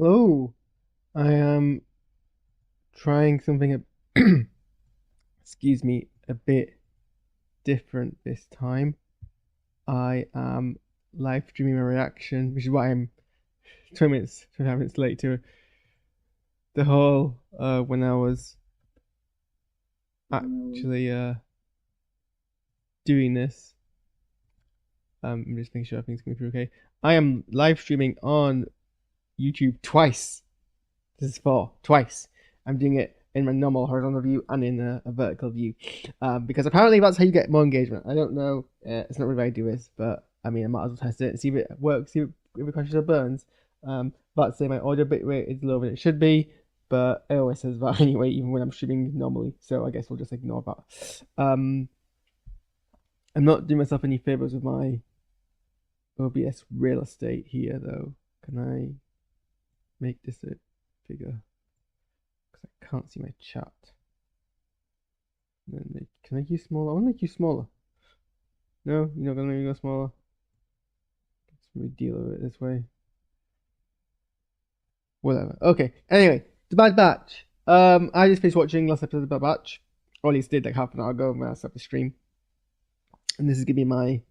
Hello, I am trying something excuse me, a bit different this time. I am live streaming a reaction, which is why I'm 20 minutes, 25 minutes late to the whole when I was actually doing this. I'm just making sure everything's going through okay. I am live streaming on YouTube twice. This is for twice. I'm doing it in my normal horizontal view and in a vertical view, because apparently that's how you get more engagement. I don't know. It's not really what I do this, but I mean, I might as well test it and see if it works, see if it crashes or burns. But say my audio bitrate is lower than it should be, but it always says that anyway, even when I'm streaming normally. So I guess we'll just ignore that. I'm not doing myself any favors with my OBS real estate here, though. Can I make this a bigger? Because I can't see my chat. Can I make you smaller? I want to make you smaller. No, you're not gonna make me go smaller. Let me deal with it this way. Whatever. Okay. Anyway, the Bad Batch. I just finished watching last episode of the Bad Batch, or at least did like half an hour ago when I stopped the stream. And this is gonna be my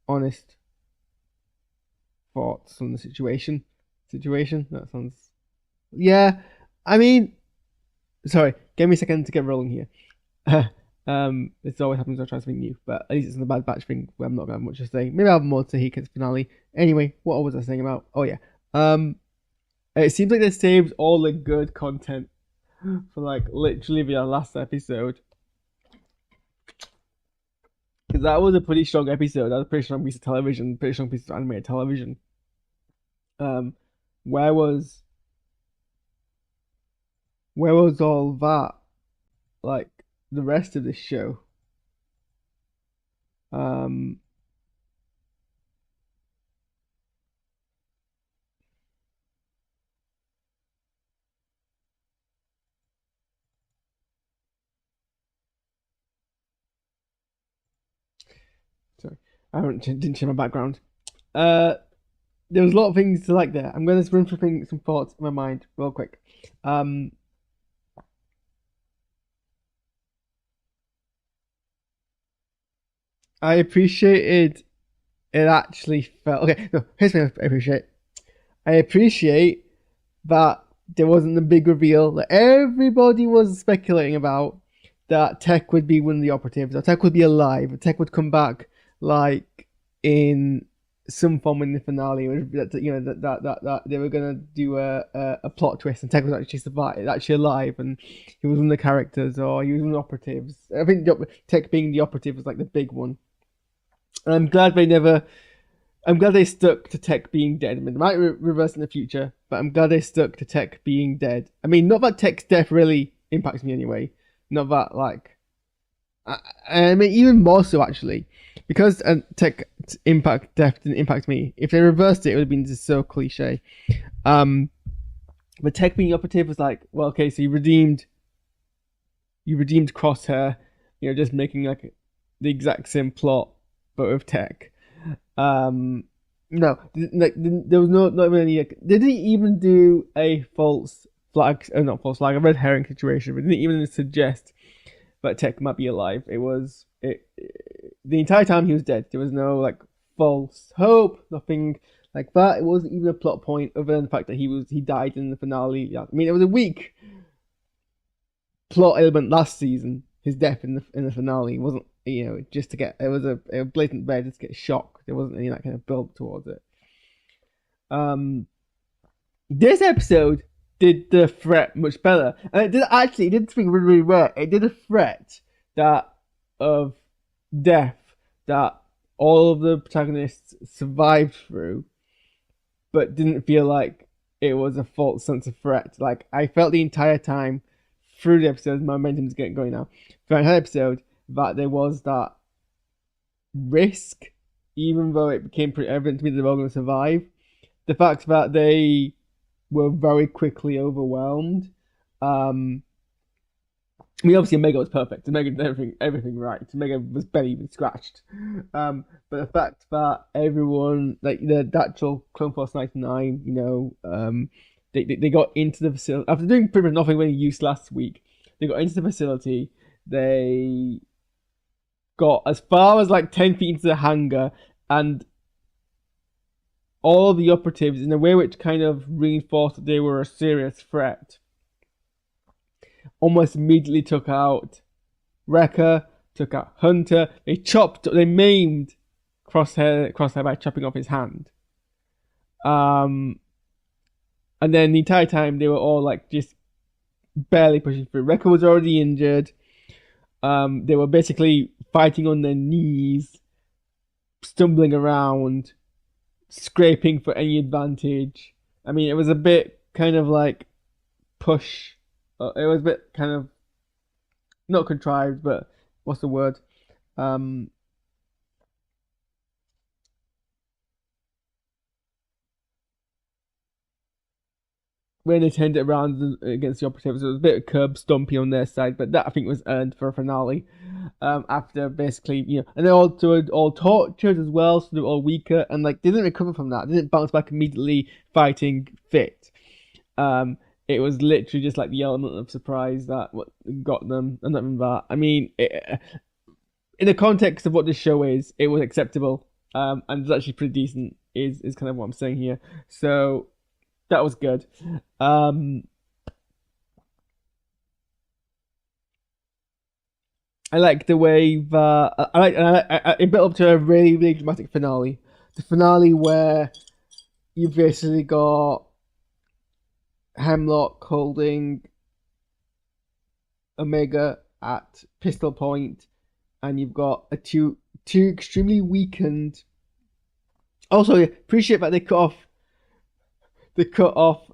honest thoughts on the situation. That sounds. Yeah. I mean, sorry. Give me a second to get rolling here. This always happens when I try something new, but at least it's in the Bad Batch thing where I'm not gonna have much to say. Maybe I'll have more to say because finale. Anyway, what was I saying about? Oh yeah. It seems like they saved all the good content for like literally the last episode. Because that was a pretty strong episode. That was a pretty strong piece of television, pretty strong piece of animated television. Um, where was all that? Like the rest of this show. Um, sorry, didn't change my background. There was a lot of things to like there. I'm going to run through some thoughts in my mind real quick. I appreciated it actually felt okay. No, here's what I appreciate. I appreciate that there wasn't the big reveal that everybody was speculating about, that Tech would be one of the operatives, or Tech would be alive, or Tech would come back like in some form in the finale. That they were gonna do a plot twist, and Tech was actually alive, and he was one of the characters, or he was one of the operatives. I think Tech being the operative was like the big one. And I'm glad they stuck to Tech being dead. I mean, they might reverse in the future, but I'm glad they stuck to Tech being dead. I mean, not that Tech's death really impacts me anyway. Not that, like... I mean, even more so, actually. Because Tech death didn't impact me. If they reversed it, it would have been just so cliche. But Tech being operative was like, well, okay, so you redeemed Crosshair, just making, like, the exact same plot, but with Tech. No, like there was not even any. Like, they didn't even do a false flag, not false flag, a red herring situation. But they didn't even suggest that Tech might be alive. It was the entire time he was dead. There was no like false hope, nothing like that. It wasn't even a plot point other than the fact that he died in the finale. Yeah, I mean, it was a weak plot element last season. His death in the finale wasn't, just to get, it was a blatant bed just to get shocked. There wasn't any that kind of build towards it. This episode did the threat much better, and it did something really, really rare. It did a threat that of death that all of the protagonists survived through, but didn't feel like it was a false sense of threat. Like, I felt the entire time through the episode, my momentum's getting going now. For the entire episode, that there was that risk, even though it became pretty evident to me that they were going to survive. The fact that they were very quickly overwhelmed. I mean, obviously, Omega was perfect. Omega did everything right. Omega was barely even scratched. But the fact that everyone, like the actual Clone Force 99, They got into the facility after doing pretty much nothing really used last week. They got into the facility. They got as far as like 10 feet into the hangar, and all the operatives, in a way which kind of reinforced that they were a serious threat, almost immediately took out Wrecker, took out Hunter. They maimed Crosshair by chopping off his hand. And then the entire time they were all like just barely pushing through. Wrecker was already injured. They were basically fighting on their knees, stumbling around, scraping for any advantage. I mean, it was a bit kind of like push. It was a bit kind of not contrived, but what's the word? When they turned it around against the operatives, it was a bit of curb stompy on their side, but that I think was earned for a finale. After basically, and they're all tortured as well, so they're all weaker, and like they didn't recover from that. They didn't bounce back immediately fighting fit. It was literally just like the element of surprise that what got them, and not even that. I mean, in the context of what this show is, it was acceptable, and it's actually pretty decent. Is kind of what I'm saying here. So that was good. I like the way that it built up to a really, really dramatic finale. The finale where you've basically got Hemlock holding Omega at pistol point, and you've got two extremely weakened. Also, I appreciate that they cut off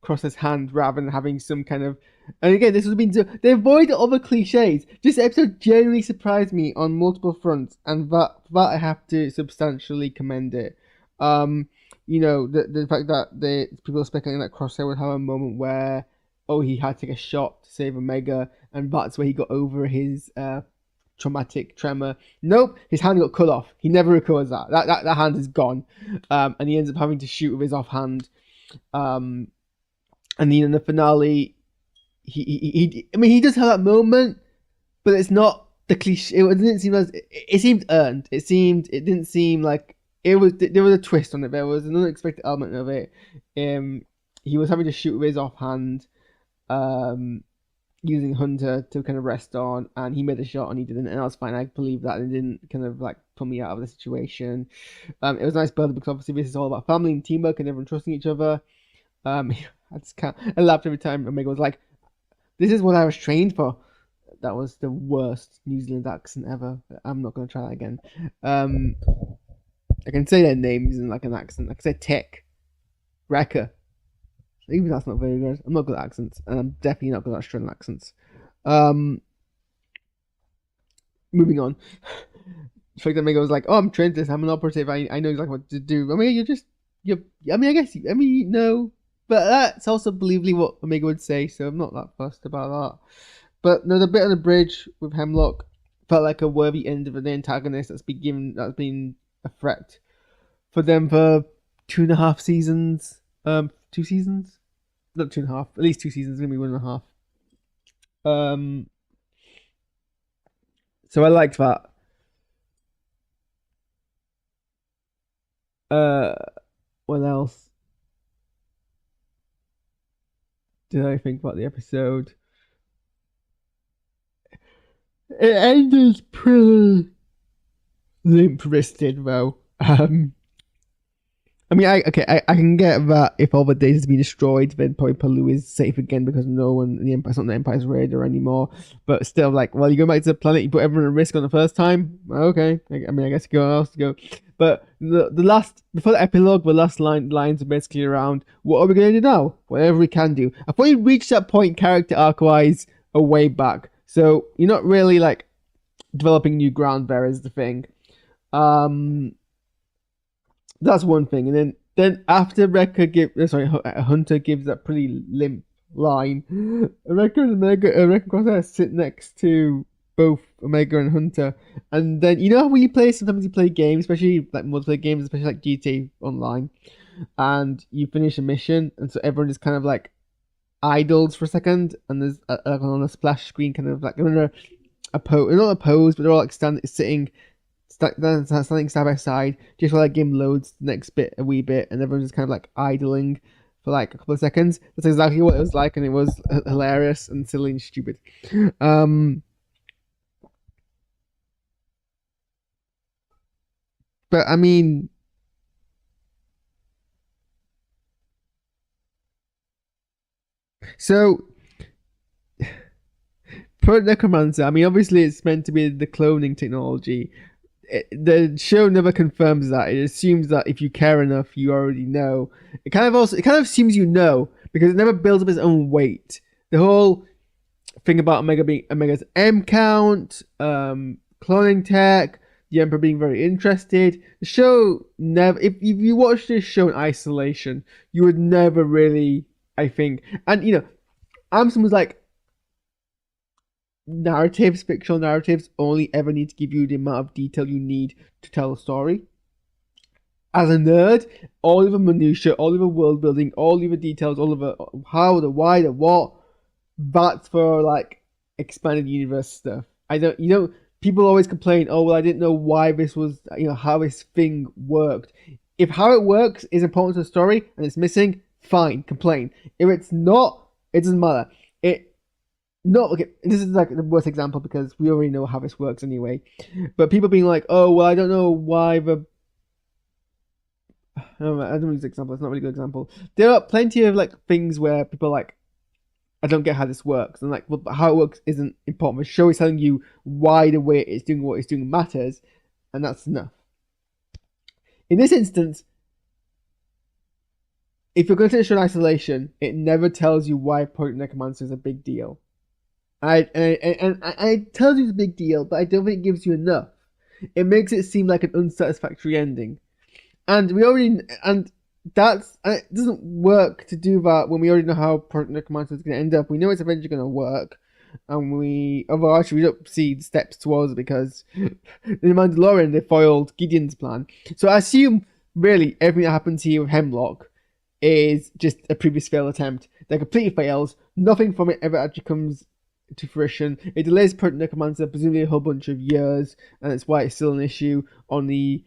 Cross's hand rather than having some kind of. And again, this has been they avoid all the cliches. This episode genuinely surprised me on multiple fronts, and that I have to substantially commend it. The fact that people are speculating that Crosshair would have a moment where, he had to take a shot to save Omega, and that's where he got over his traumatic tremor. Nope, his hand got cut off. He never recovers that. That hand is gone, and he ends up having to shoot with his offhand. And then in the finale, he does have that moment, but it's not the cliche. It didn't seem as it seemed earned. It didn't seem like it was. There was a twist on it. There was an unexpected element of it. He was having to shoot with his offhand, using Hunter to kind of rest on, and he made a shot and he didn't, and that was fine. I believe that, and it didn't kind of like pull me out of the situation. It was a nice build because obviously this is all about family and teamwork and everyone trusting each other. I laughed every time Omega was like, "This is what I was trained for." That was the worst New Zealand accent ever. I'm not gonna try that again. I can say their names in like an accent. I can say Tech, Wrecker. Even that's not very good. I'm not good at accents, and I'm definitely not good at Australian accents. Moving on. The fact that Omega was like, I'm trained this. I'm an operative. I know exactly what to do. I mean, no. But that's also believably what Omega would say, so I'm not that fussed about that. But no, the bit on the bridge with Hemlock felt like a worthy end of an antagonist that's been a threat for them for 2.5 seasons. 2 seasons? Not 2.5. At least 2 seasons. Maybe 1.5. So I liked that. What else did I think about the episode? It ended pretty limp-wristed, though. I mean, I can get that if all the data has been destroyed, then probably Palu is safe again because no one in the Empire, it's not the Empire's radar anymore. But still, like, well, you go back to the planet, you put everyone at risk on the first time. Okay, I mean, I guess you go else to go. But the last, before the epilogue, the last lines are basically around, what are we going to do now? Whatever we can do. I thought you reached that point character arc-wise a way back. So you're not really, like, developing new ground there is the thing. That's one thing, and then after Hunter gives that pretty limp line. Wrecker and Crosshair sit next to both Omega and Hunter, and then you know how when sometimes you play games, especially like multiplayer games, especially like GTA Online, and you finish a mission, and so everyone just kind of like idles for a second, and there's like on a splash screen, kind of like a pose, not a pose, but they're all like sitting standing side by side, just while that game loads the next bit a wee bit, and everyone's just kind of like idling for like a couple of seconds. That's exactly what it was like, and it was hilarious and silly and stupid. But I mean, so for Necromancer, I mean, obviously it's meant to be the cloning technology. The show never confirms that. It assumes that if you care enough, you already know. It kind of assumes you know because it never builds up its own weight. The whole thing about Omega's M count, cloning tech, the Emperor being very interested. The show never. If you watch this show in isolation, you would never really, I think. And I'm someone's like, fictional narratives only ever need to give you the amount of detail you need to tell a story. As a nerd, all of the minutiae, all of the world building, all of the details, all of the how, the why, the what, that's for like expanded universe stuff. People always complain, oh well, I didn't know why this was, how this thing worked. If how it works is important to the story and it's missing, fine, complain. If it's not, it doesn't matter. Okay, this is like the worst example because we already know how this works anyway. But people being like, oh, well, I don't know why I don't use the example, it's not a really good example. There are plenty of like things where people are like, I don't get how this works. And like, well, how it works isn't important. The show is telling you why the way it's doing what it's doing matters, and that's enough. In this instance, if you're going to take the show in isolation, it never tells you why Project Necromancer is a big deal. I tells you it's a big deal, but I don't think it gives you enough. It makes it seem like an unsatisfactory ending, and it doesn't work to do that when we already know how Project Necromancer is going to end up. We know it's eventually going to work, and actually we don't see the steps towards it because in The Mandalorian they foiled Gideon's plan. So I assume really everything that happens here with Hemlock is just a previous failed attempt that completely fails. Nothing from it ever actually comes to fruition. It delays Project Necromancer presumably a whole bunch of years, and that's why it's still an issue on the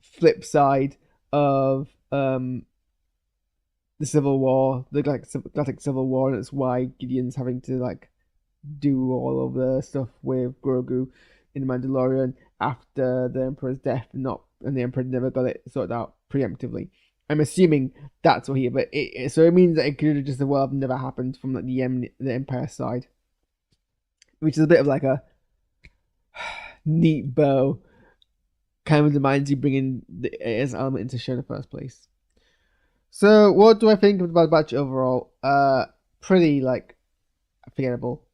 flip side of the Civil War, the Galactic Civil War, and it's why Gideon's having to like do all of the stuff with Grogu in The Mandalorian after the Emperor's death, and the Emperor never got it sorted out preemptively. I'm assuming that's what but so it means that it could have just well have never happened from like the Empire side, which is a bit of like a neat bow. Kind of reminds you bringing the AS element into the show in the first place. So what do I think about the batch overall? Pretty like forgettable.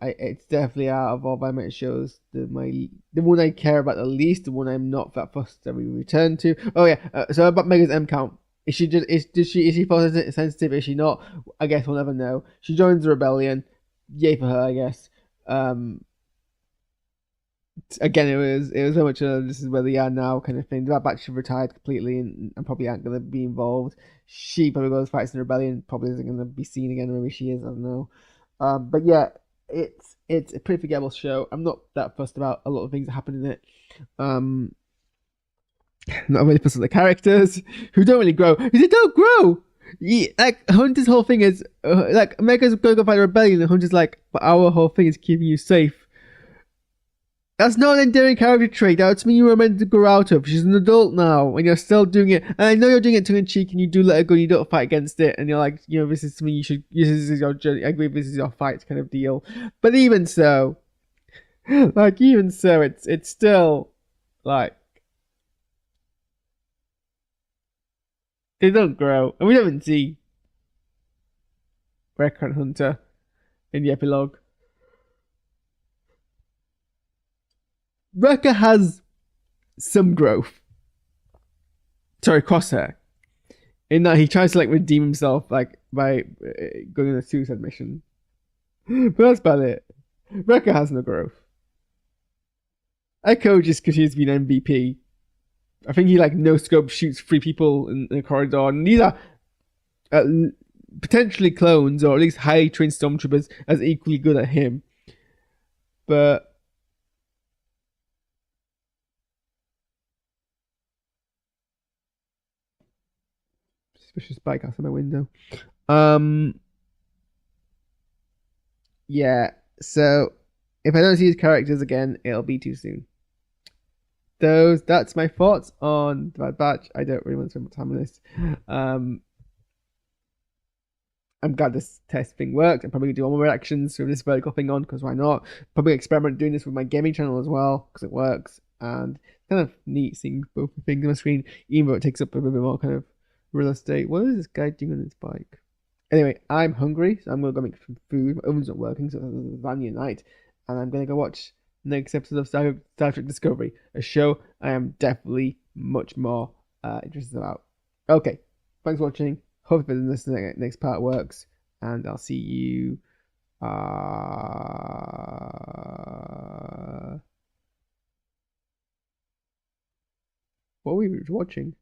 It's definitely out of all animated shows the one I care about the least, the one I'm not that fussed that we return to. Oh yeah, so about Mega's M count. Is she sensitive? Is she not? I guess we'll never know. She joins the rebellion. Yay for her, I guess. Again, it was very much this is where they are now kind of thing. That batch retired completely and probably aren't going to be involved. She probably goes fights in the rebellion. Probably isn't going to be seen again. Maybe she is. I don't know. But yeah, it's a pretty forgettable show. I'm not that fussed about a lot of things that happen in it. Not really fussed with the characters who don't really grow. They don't grow. Yeah, like Hunter's whole thing is like Mega's going to go fight the rebellion, and Hunter's like, but our whole thing is keeping you safe. That's not an endearing character trait. That's something you were meant to grow out of. She's an adult now, and you're still doing it. And I know you're doing it tongue in cheek, and you do let her go. You don't fight against it, and you're like, this is something you should. This is your journey. I agree. This is your fight, kind of deal. But even so, it's still like they don't grow, and we don't even see Wrecker and Hunter in the epilogue. Wrecker has some growth. Sorry, Crosshair. In that he tries to like redeem himself like by going on a suicide mission. But that's about it. Wrecker has no growth. Echo just because she's been MVP. I think he like no scope shoots 3 people in a corridor, and these are uh, potentially clones or at least highly trained stormtroopers as equally good at him. But suspicious bike outside my window. Yeah. So if I don't see his characters again, it'll be too soon. That's my thoughts on the Bad Batch. I don't really want to spend more time on this. I'm glad this test thing worked. I'm probably gonna do all my reactions with this vertical thing on because why not? Probably experiment doing this with my gaming channel as well because it works, and it's kind of neat seeing both the things on my screen, even though it takes up a bit more kind of real estate. What is this guy doing on his bike? Anyway, I'm hungry, so I'm gonna go make some food. My oven's not working, so it's lasagna night, and I'm gonna go watch the next episode of Star Trek Discovery, a show I am definitely much more interested about. Okay, thanks for watching. Hopefully this next part works, and I'll see you. What were we watching?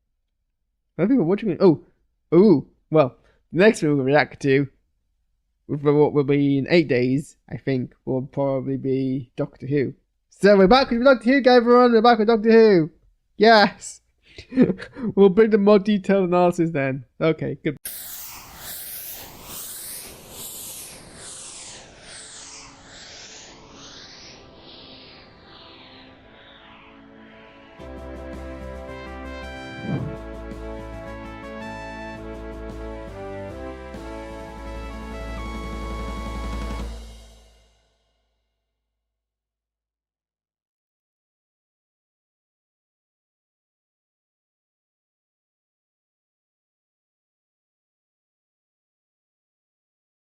I don't think we're watching it. Oh, well, the next one we'll react to, what will be in 8 days, I think, will probably be Doctor Who. So we're back with Doctor Who, guys, everyone. We're back with Doctor Who. Yes. We'll bring the more detailed analysis then. Okay, good.